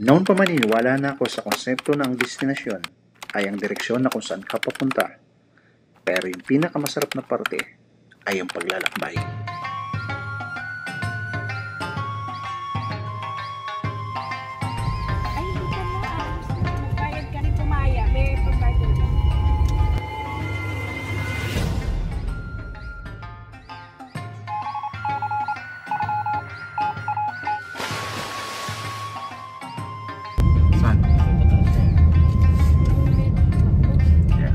Noon pa maniniwala na ako sa konsepto na ang destinasyon ay ang direksyon na kung saan ka papunta. Pero yung pinakamasarap na parte ay ang paglalakbay. Ay, hindi ka na. Magbayad ka rin pumaya. May pagbayad ka. Saan? Yeah.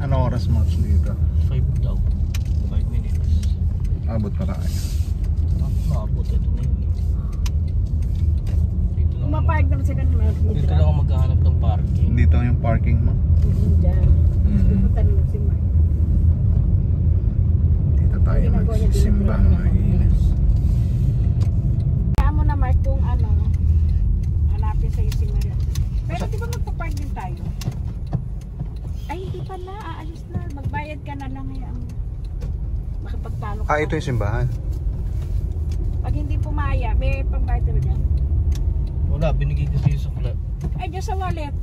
Ano oras march dito? 5 daw. 5 minutes. Abot pa tayo. Maabot ito na yun. Dito lang, Umapayag naman sila ng mga dito lang ako maghahanap ng parking. Dito yung parking mo? Diyan. Pupunta naman si Mark. Dito tayo magsimba mga ilis. Kaya mo na Mark kung ano, hanapin sa'yo si Maria. Pero di ba magpapark din tayo? Ay, hindi pa na. Aalis na. Magbayad ka na lang. Makapagtalo ka. Ito yung simbahan. Pag hindi pumaya, may pambayad na dyan. Wala, binigay ko sa'yo sa club. Ay, dyan sa wallet.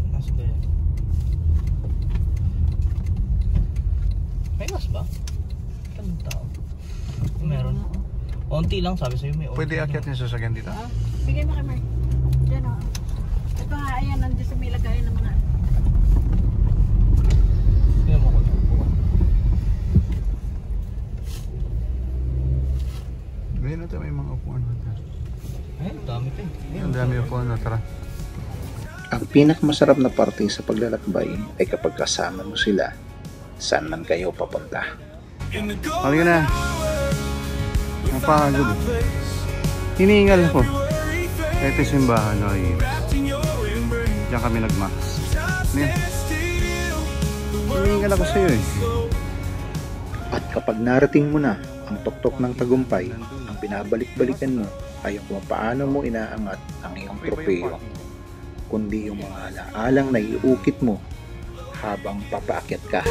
Nasa ba yan? May mas ba? Kanong tao? Meron. Onti lang, sabi sa'yo may onti. Pwede akyat yung sasakyan dito? Ah, bigay mo kay Mark. Dyan o. Ito nga, ayan, nandiyan sa may lagayan ng mga... Kaya mo ko. Ngayon natin may mga upuan natin. Ay, dami to eh. Ang dami upuan na, tara. Ang pinakamasarap na parte sa paglalakbay ay kapag kasama mo sila saan man kayo papunta. Halika na. Napagod. Hinihingal ako. Ito yung simbahan ay diyan kami nagmas. Hinihingal ako sa'yo eh. At kapag narating mo na ang tuktok ng tagumpay, ang binabalik-balikan mo ay kung paano mo inaangat ang iyong tropeyo, kundi yung mga alaalang naiukit mo habang papaakyat ka.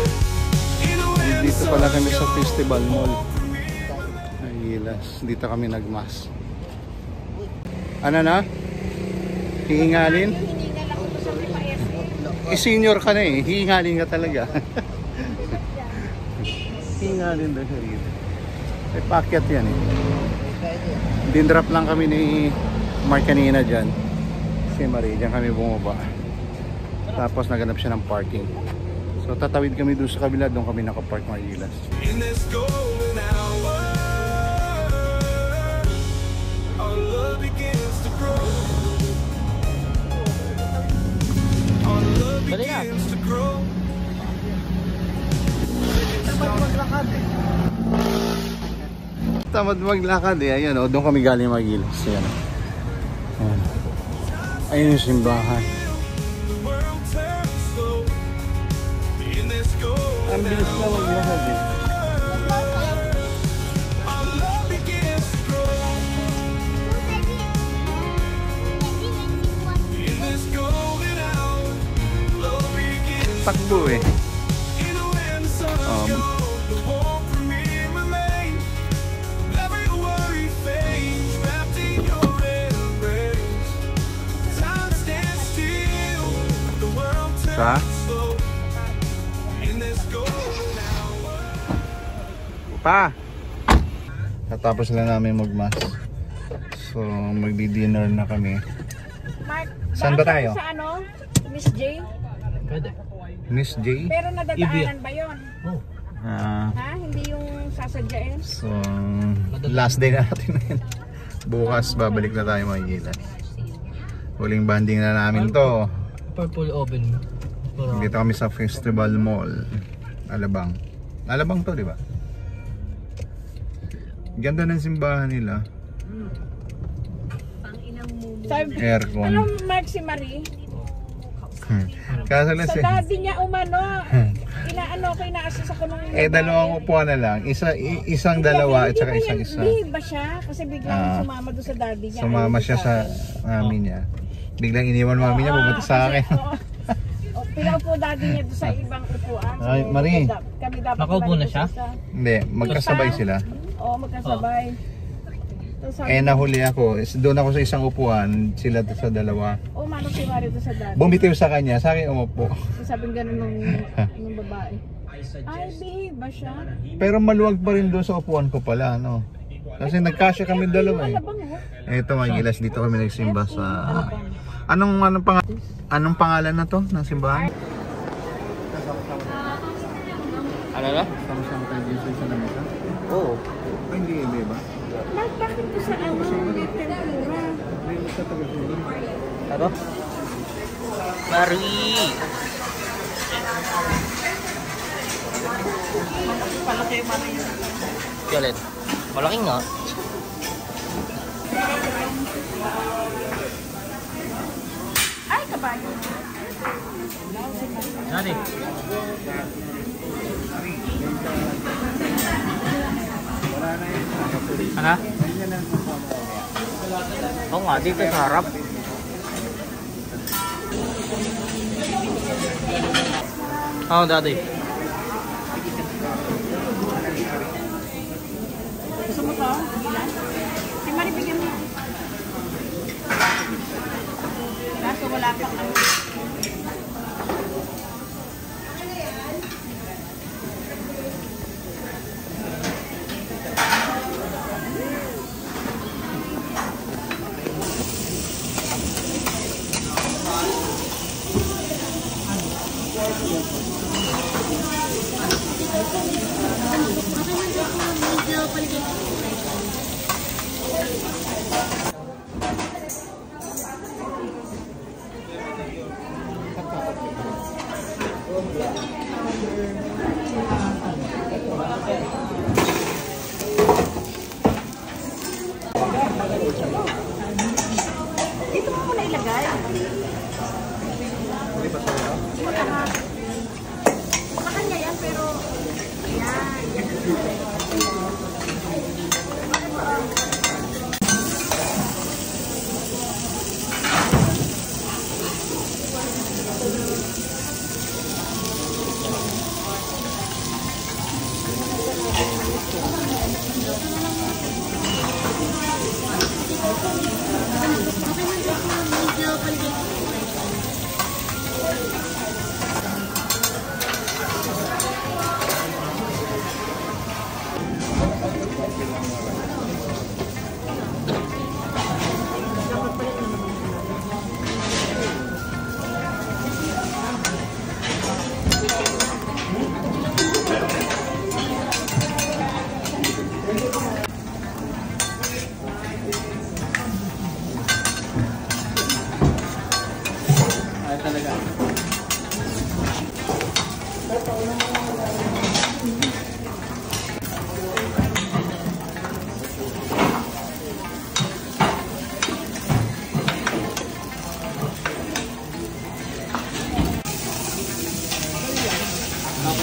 Dito pala kami sa Festival Mall. Nagilas. Dito kami nagmas. Ano na? Hihingalin? Hiningal ako to sa may paes. Senior ka na eh. Hihingalin ka talaga. Hihingalin daw siya dito. May paakyat yan eh. Dinrap lang kami ni Mark kanina dyan. Si Marie, dyan kami bumaba. Tapos naganap siya ng parking. So tatawid kami doon sa kabila, doon kami nakapark mga ilas. Dali na. Tamad maglakad eh. Ayan o, doon kami galing mga ilas. Ayan. Ayan. Ayun yung simbahan. Ang bilis na maglakad eh. Takbo eh. Sa? Pa! Natapos lang namin magmas. So, magdi-dinner na kami. Mark, Saan ba tayo? Sa ano? Miss J? Pwede. Miss J? Pero nadadaanan ba yun? Oh. Ah, Ha? Hindi yung sasadyain? so, last day na natin na yun. Bukas, babalik na tayo mga ilan. Huling banding na namin to. Purple oven. Dito kami sa Festival Mall. Alabang. Alabang to, di ba? Ganda ng simbahan nila. Sabi, Aircon. ano Mark si Marie? Kaso lang Sa daddy niya umano. Inaano ko, inaasas ako nung... dalawang upuan na lang. Isang dalawa at saka isang isa. Hindi ba siya? Kasi biglang sumama doon sa daddy niya. Sumama siya sa mami niya. Biglang iniwan mami niya, pumunta sa akin. Pinaupo daddy niya doon sa ibang upuan. So, Ay, Marie. Kami dapat Nakaupo na siya? Hindi, magkasabay sila. Oo, magkasabay. Tapos sabi nahuli ako. Doon ako sa isang upuan, sila sa dalawa. oh, mano si Mario doon sa dati. Bumitiw sa kanya, sa akin umupo. Sabing gano'n ng babae. Ay, behave ba siya? Pero maluwag pa rin doon sa upuan ko pala, no? Kasi nagkasya kami dalawa eh. Alabang oh. Ito, Magilas, dito kami nagsimba sa... Anong pangalan na to ng simbahan? Ano na? Sama-sama tayo dito sa lamesa? Oo. Ay, hindi, hindi ba? Bakit ko sa ano, may tempura? Hindi sa taga-sulo. Ano? Mari! Palaki yung mana yun. Violet. Malaki nga. Ay, kabayo. Nani? Wala na yun. Ano? Ganyan lang kung paano. Oo nga, dito sa harap. Oo, dati. Gusto mo to? Ilan? Si Marie, bigyan mo. Kaso wala pang ano. Dito mo muna ilagay. Hindi ba sa'yo? Baka kanya yan, pero... Ayan.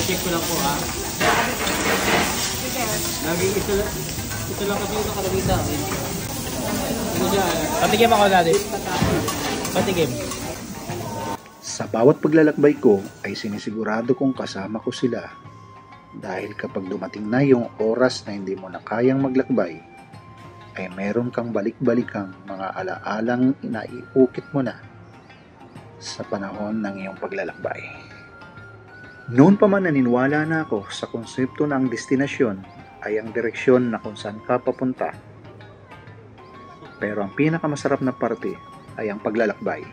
Check ko lang po ha. Lagi ito lang kasi yung nakalagay sa akin. Ano dyan? Patigim ako dati. Patigim. Sa bawat paglalakbay ko ay sinisigurado kong kasama ko sila. Dahil kapag dumating na yung oras na hindi mo na kayang maglakbay, ay meron kang balik-balikang mga alaalang inaiukit mo na sa panahon ng iyong paglalakbay. Noon pa man naniniwala na ako sa konsepto na ang destinasyon ay ang direksyon na kung saan ka papunta. Pero ang pinakamasarap na parte ay ang paglalakbay.